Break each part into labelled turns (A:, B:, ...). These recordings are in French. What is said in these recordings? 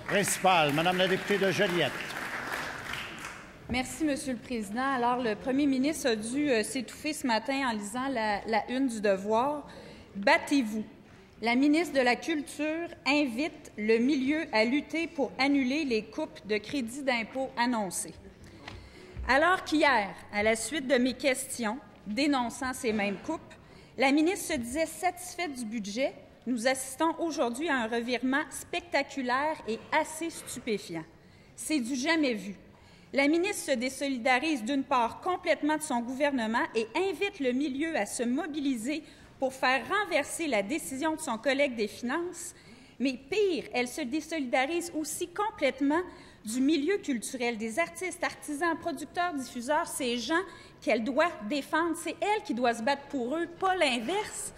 A: Principal, Madame la députée de Joliette.
B: Merci, Monsieur le Président. Alors, le premier ministre a dû s'étouffer ce matin en lisant la une du Devoir. Battez-vous. La ministre de la Culture invite le milieu à lutter pour annuler les coupes de crédits d'impôt annoncées. Alors qu'hier, à la suite de mes questions dénonçant ces mêmes coupes, la ministre se disait satisfaite du budget, nous assistons aujourd'hui à un revirement spectaculaire et assez stupéfiant. C'est du jamais vu. La ministre se désolidarise d'une part complètement de son gouvernement et invite le milieu à se mobiliser pour faire renverser la décision de son collègue des Finances. Mais pire, elle se désolidarise aussi complètement du milieu culturel, des artistes, artisans, producteurs, diffuseurs, ces gens qu'elle doit défendre. C'est elle qui doit se battre pour eux, pas l'inverse.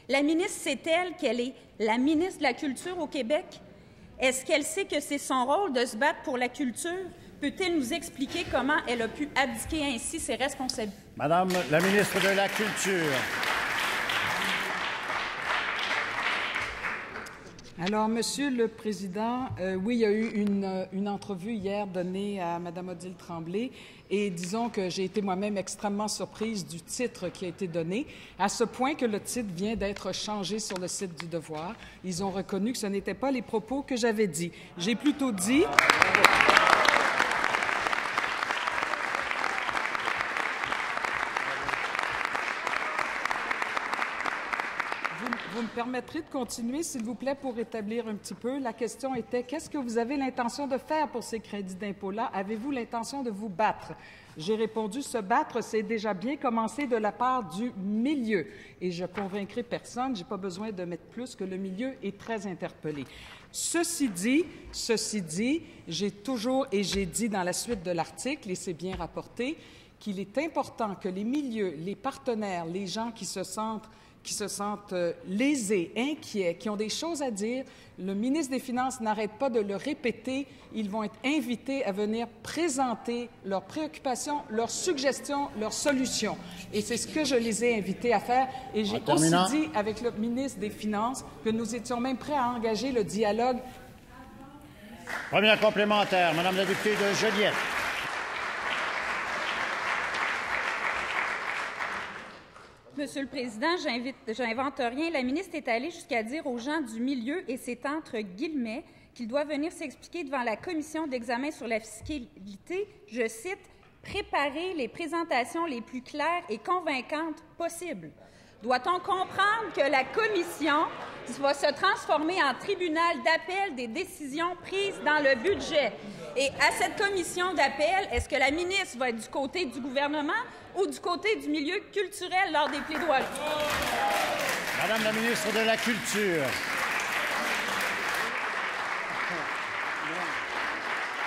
B: La ministre sait-elle qu'elle est la ministre de la Culture au Québec? Est-ce qu'elle sait que c'est son rôle de se battre pour la culture? Peut-elle nous expliquer comment elle a pu abdiquer ainsi ses responsabilités?
A: Madame la ministre de la Culture.
C: Alors, Monsieur le Président, oui, il y a eu une entrevue hier donnée à Mme Odile Tremblay et disons que j'ai été moi-même extrêmement surprise du titre qui a été donné, à ce point que le titre vient d'être changé sur le site du Devoir. Ils ont reconnu que ce n'étaient pas les propos que j'avais dit. J'ai plutôt dit... Vous me permettrez de continuer, s'il vous plaît, pour établir un petit peu. La question était, qu'est-ce que vous avez l'intention de faire pour ces crédits d'impôt-là? Avez-vous l'intention de vous battre? J'ai répondu, se battre, c'est déjà bien commencé de la part du milieu. Et je convaincrai personne, je n'ai pas besoin de mettre plus que le milieu est très interpellé. Ceci dit, j'ai toujours, et j'ai dit dans la suite de l'article, et c'est bien rapporté, qu'il est important que les milieux, les partenaires, les gens qui se sentent lésés, inquiets, qui ont des choses à dire, le ministre des Finances n'arrête pas de le répéter. Ils vont être invités à venir présenter leurs préoccupations, leurs suggestions, leurs solutions. Et c'est ce que je les ai invités à faire. Et j'ai aussi dit avec le ministre des Finances que nous étions même prêts à engager le dialogue.
A: Premier complémentaire, Madame la députée de Joliette.
B: Monsieur le Président, j'invente rien. La ministre est allée jusqu'à dire aux gens du milieu, et c'est entre guillemets, qu'il doit venir s'expliquer devant la commission d'examen sur la fiscalité, je cite, « préparer les présentations les plus claires et convaincantes possibles ». Doit-on comprendre que la commission va se transformer en tribunal d'appel des décisions prises dans le budget? Et à cette commission d'appel, est-ce que la ministre va être du côté du gouvernement ou du côté du milieu culturel lors des plaidoiries?
A: Madame la ministre de la Culture.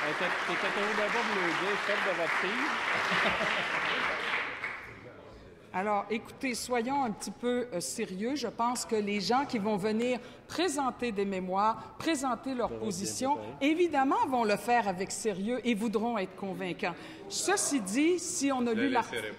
D: C'était toujours d'abord de le dire, faites de votre fille.
C: Alors, écoutez, soyons un petit peu sérieux. Je pense que les gens qui vont venir présenter des mémoires, présenter leur position, évidemment, vont le faire avec sérieux et voudront être convaincants. Ceci dit, si on a lu l'article...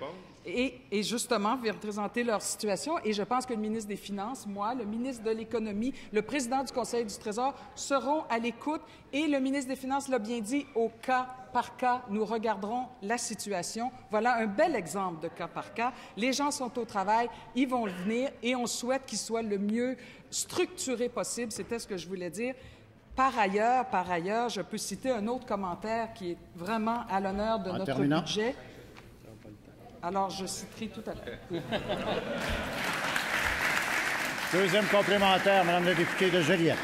C: Et justement, vont présenter leur situation. Et je pense que le ministre des Finances, moi, le ministre de l'Économie, le président du Conseil du Trésor seront à l'écoute. Et le ministre des Finances l'a bien dit, au cas par cas, nous regarderons la situation. Voilà un bel exemple de cas par cas. Les gens sont au travail, ils vont venir et on souhaite qu'ils soient le mieux structurés possible. C'était ce que je voulais dire. Par ailleurs, je peux citer un autre commentaire qui est vraiment à l'honneur de notre budget. Alors, je citerai tout à l'heure.
A: Deuxième complémentaire, Madame la députée de Joliette.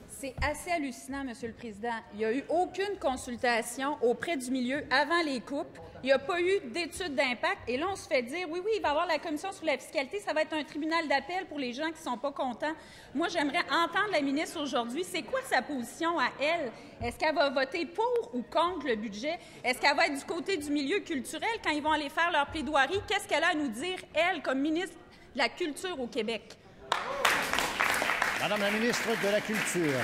B: C'est assez hallucinant, Monsieur le Président. Il n'y a eu aucune consultation auprès du milieu avant les coupes. Il n'y a pas eu d'études d'impact. Et là, on se fait dire, oui, il va y avoir la commission sur la fiscalité. Ça va être un tribunal d'appel pour les gens qui ne sont pas contents. Moi, j'aimerais entendre la ministre aujourd'hui. C'est quoi sa position à elle? Est-ce qu'elle va voter pour ou contre le budget? Est-ce qu'elle va être du côté du milieu culturel quand ils vont aller faire leur plaidoirie? Qu'est-ce qu'elle a à nous dire, elle, comme ministre de la Culture au Québec?
A: Madame la ministre de la Culture.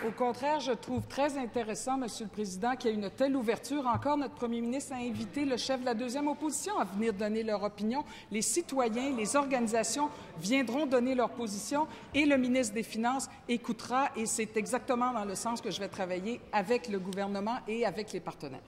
C: Au contraire, je trouve très intéressant, Monsieur le Président, qu'il y ait une telle ouverture. Encore, notre premier ministre a invité le chef de la deuxième opposition à venir donner leur opinion. Les citoyens, les organisations viendront donner leur position et le ministre des Finances écoutera, et c'est exactement dans le sens que je vais travailler avec le gouvernement et avec les partenaires.